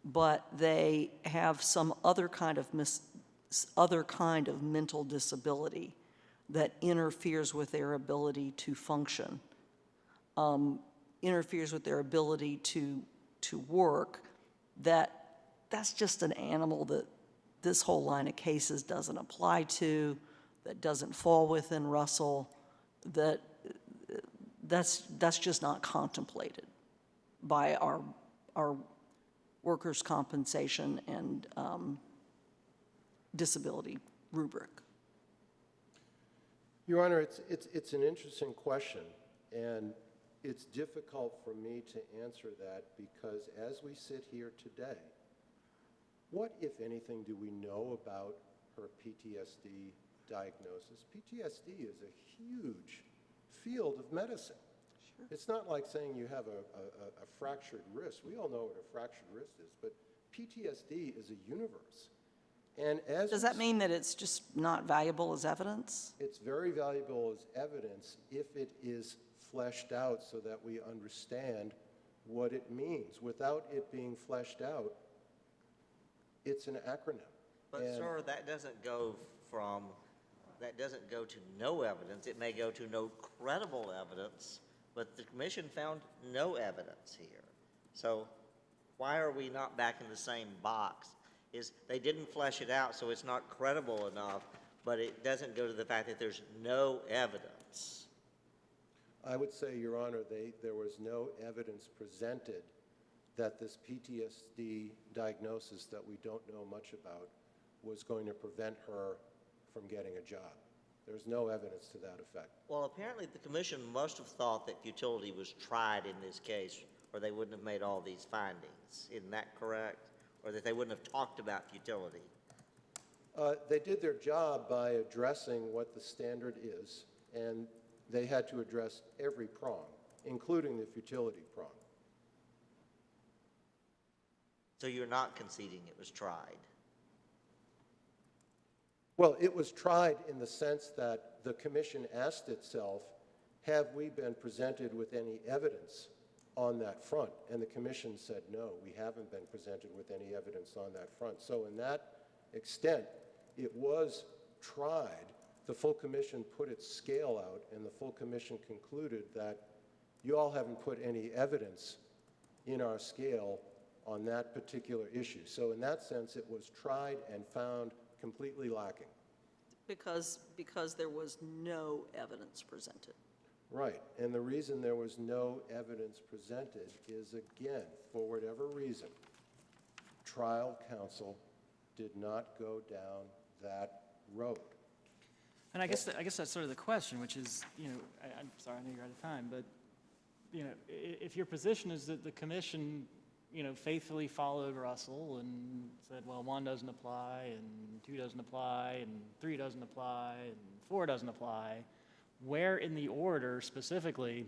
but they have some other kind of mental disability that interferes with their ability to function, interferes with their ability to work, that's just an animal that this whole line of cases doesn't apply to, that doesn't fall within Russell, that's just not contemplated by our workers' compensation and disability rubric. Your Honor, it's an interesting question, and it's difficult for me to answer that because as we sit here today, what, if anything, do we know about her PTSD diagnosis? PTSD is a huge field of medicine. Sure. It's not like saying you have a fractured wrist. We all know what a fractured wrist is, but PTSD is a universe. And does that mean that it's just not valuable as evidence? It's very valuable as evidence if it is fleshed out so that we understand what it means. Without it being fleshed out, It's an acronym. But And- sir, that doesn't go to no evidence. It may go to no credible evidence, but the commission found no evidence here. So why are we not back in the same box? Is they didn't flesh it out, so it's not credible enough, but it doesn't go to the fact that there's no evidence. I would say, Your Honor, there was no evidence presented that this PTSD diagnosis that we don't know much about was going to prevent her from getting a job. There's no evidence to that effect. Well, apparently the commission must have thought that futility was tried in this case, or they wouldn't have made all these findings. Isn't that correct? Or that they wouldn't have talked about futility. They did their job by addressing what the standard is, and they had to address every prong, including the futility prong. So you're not conceding it was tried? Well, it was tried in the sense that the commission asked itself, have we been presented with any evidence on that front? And the commission said, no, we haven't been presented with any evidence on that front. So in that extent, it was tried. The full commission put its scale out, and the full commission concluded that you all haven't put any evidence in our scale on that particular issue. So in that sense, it was tried and found completely lacking. Because there was no evidence presented. Right, and the reason there was no evidence presented is, again, for whatever reason, trial counsel did not go down that road. And I guess that's sort of the question, which is, I'm sorry, I know you're out of time, but, if your position is that the commission, faithfully followed Russell and said, well, 1 doesn't apply, and 2 doesn't apply, and 3 doesn't apply, and 4 doesn't apply, where in the order specifically,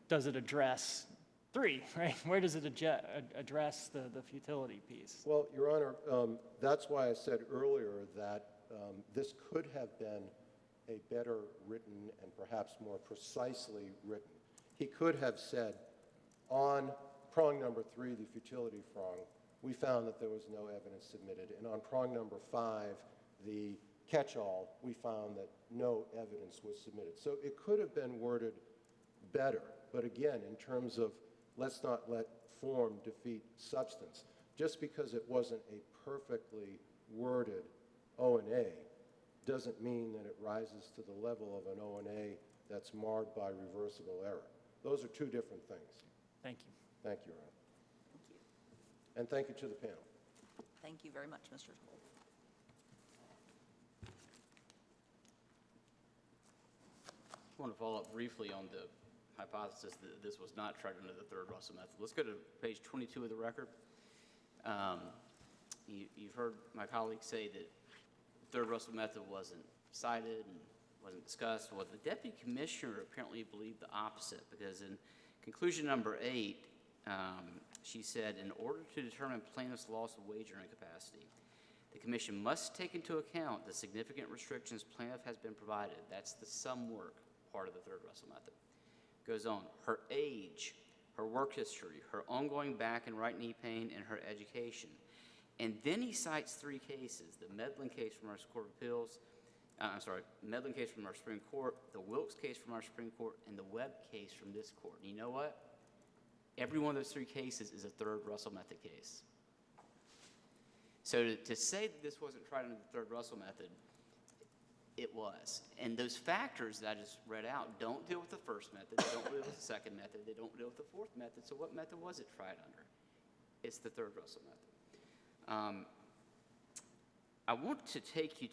does it address 3, right? Where does it address the futility piece? Well, Your Honor, that's why I said earlier that this could have been a better written and perhaps more precisely written. He could have said, on prong number 3, the futility prong, we found that there was no evidence submitted. And on prong number 5, the catch-all, we found that no evidence was submitted. So it could have been worded better. But again, in terms of let's not let form defeat substance, just because it wasn't a perfectly worded O&A doesn't mean that it rises to the level of an O&A that's marred by reversible error. Those are two different things. Thank you. Thank you, Your Honor. Thank you. And thank you to the panel. Thank you very much, Mr. Toll. I want to follow up briefly on the hypothesis that this was not tried under the third Russell method. Let's go to page 22 of the record. You've heard my colleague say that the third Russell method wasn't cited and wasn't discussed. Well, the deputy commissioner apparently believed the opposite, because in conclusion number 8, she said, in order to determine plaintiff's loss of wage earning capacity, the commission must take into account the significant restrictions plaintiff has been provided. That's the sum work part of the third Russell method. Goes on, her age, her work history, her ongoing back and right knee pain, and her education. And then he cites 3 cases, the Medlin case from our Court of Appeals, Medlin case from our Supreme Court, the Wilkes case from our Supreme Court, and the Webb case from this court. And you know what? Every one of those 3 cases is a third Russell method case. So to say that this wasn't tried under the third Russell method, it was. And those factors that I just read out don't deal with the first method, they don't deal with the second method, they don't deal with the fourth method. So what method was it tried under? It's the third Russell method. I want to take you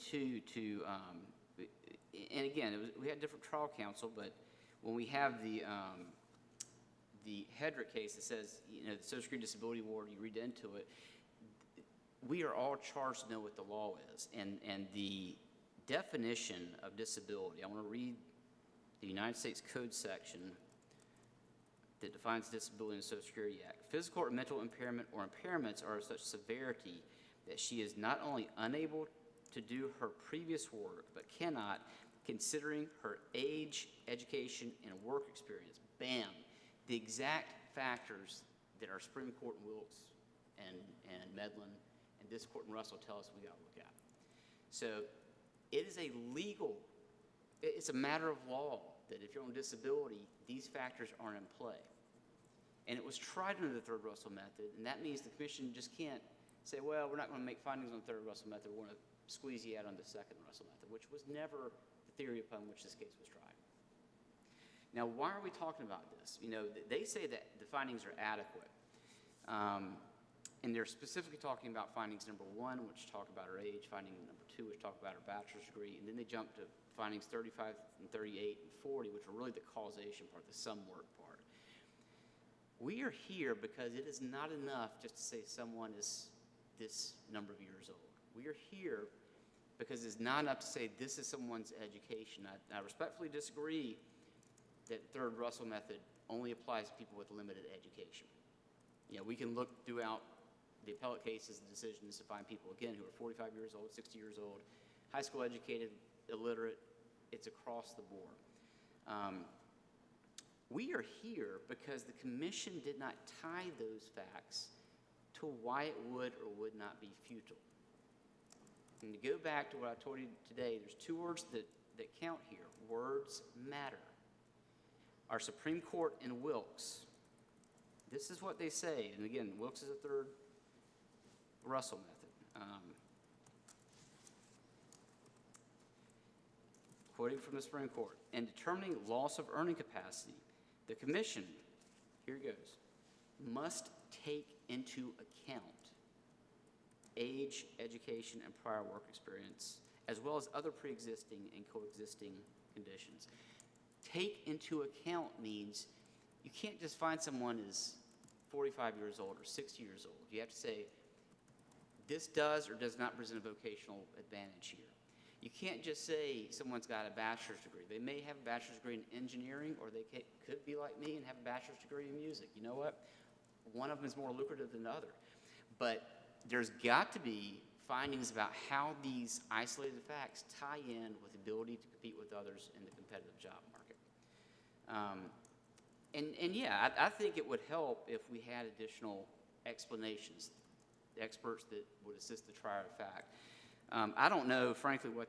to and again, we had different trial counsel, but when we have the Hedrick case that says, the Social Security Disability Award, you read into it, we are all charged to know what the law is. And the definition of disability, I want to read the United States Code section that defines disability in the Social Security Act. Physical or mental impairment or impairments are of such severity that she is not only unable to do her previous work, but cannot, considering her age, education, and work experience. Bam. The exact factors that our Supreme Court in Wilkes and Medlin and this court and Russell tell us we got to look at. So it is it's a matter of law that if you're on disability, these factors aren't in play. And it was tried under the third Russell method, and that means the commission just can't say, well, we're not going to make findings on the third Russell method, we're going to squeeze you out on the second Russell method, which was never the theory upon which this case was tried. Now, why are we talking about this? You know, they say that the findings are adequate, and they're specifically talking about findings number 1, which talk about her age, finding number 2, which talk about her bachelor's degree, and then they jump to findings 35 and 38 and 40, which are really the causation part, the sum work part. We are here because it is not enough just to say someone is this number of years old. We are here because it's not enough to say this is someone's education. I respectfully disagree that the third Russell method only applies to people with limited education. You know, we can look throughout the appellate cases and decisions to find people, again, who are 45 years old, 60 years old, high school educated, illiterate. It's across the board. We are here because the commission did not tie those facts to why it would or would not be futile. And to go back to what I told you today, there's 2 words that count here. Words matter. Our Supreme Court in Wilkes, this is what they say. And again, Wilkes is a third Russell method. Quoting from the Supreme Court, in determining loss of earning capacity, the commission, here it goes, must take into account age, education, and prior work experience, as well as other pre-existing and coexisting conditions. Take into account means you can't just find someone is 45 years old or 60 years old. You have to say, this does or does not present a vocational advantage here. You can't just say someone's got a bachelor's degree. They may have a bachelor's degree in engineering, or they could be like me and have a bachelor's degree in music. You know what? One of them is more lucrative than the other. But there's got to be findings about how these isolated facts tie in with the ability to compete with others in the competitive job market. Yeah, I think it would help if we had additional explanations, experts that would assist the trier of fact. I don't know, frankly, what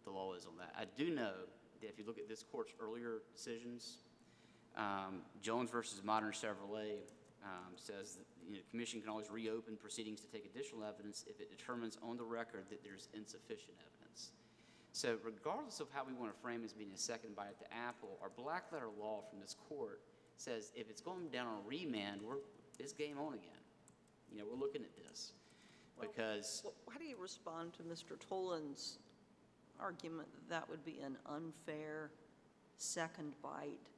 the law is on that. I do know that if you look at this court's earlier decisions, Jones versus Modern Chevrolet says that the commission can always reopen proceedings to take additional evidence if it determines on the record that there's insufficient evidence. So regardless of how we want to frame as being a second bite at the apple, our black letter law from this court says if it's going down on remand, it's game on again. You know, we're looking at this. Because how do you respond to Mr. Toland's argument that would be an unfair second bite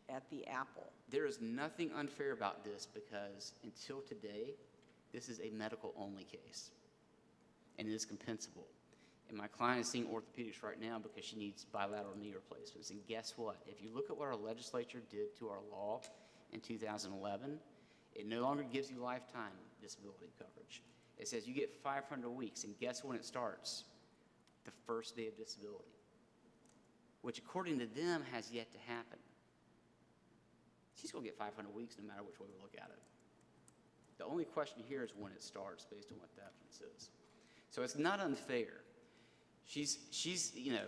at the apple? there is nothing unfair about this because until today, this is a medical-only case, and it is compensable. And my client is seeing orthopedics right now because she needs bilateral knee replacements. And guess what? If you look at what our legislature did to our law in 2011, it no longer gives you lifetime disability coverage. It says you get 500 weeks, and guess when it starts? The first day of disability, which according to them has yet to happen. She's going to get 500 weeks no matter which way we look at it. The only question here is when it starts based on what the evidence is. So it's not unfair. She's, you know,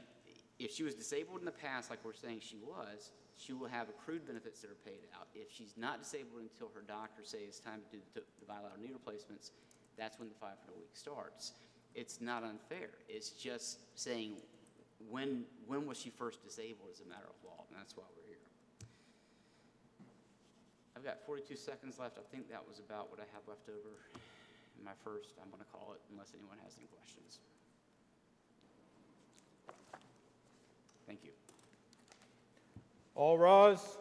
if she was disabled in the past, like we're saying she was, she will have accrued benefits that are paid out. If she's not disabled until her doctor says it's time to do the bilateral knee replacements, that's when the 500 week starts. It's not unfair. It's just saying when was she first disabled is a matter of law, and that's why we're here. I've got 42 seconds left. I think that was about what I have left over in my first, I'm going to call it, unless anyone has any questions. Thank you. All rise.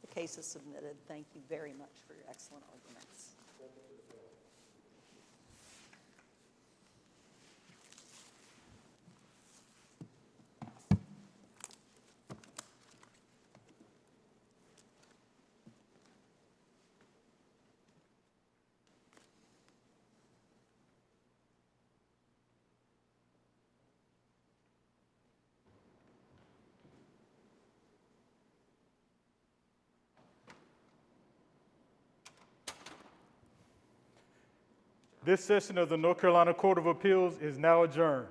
The case is submitted. Thank you very much for your excellent arguments. This session of the North Carolina Court of Appeals is now adjourned.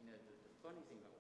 You know, the funny thing about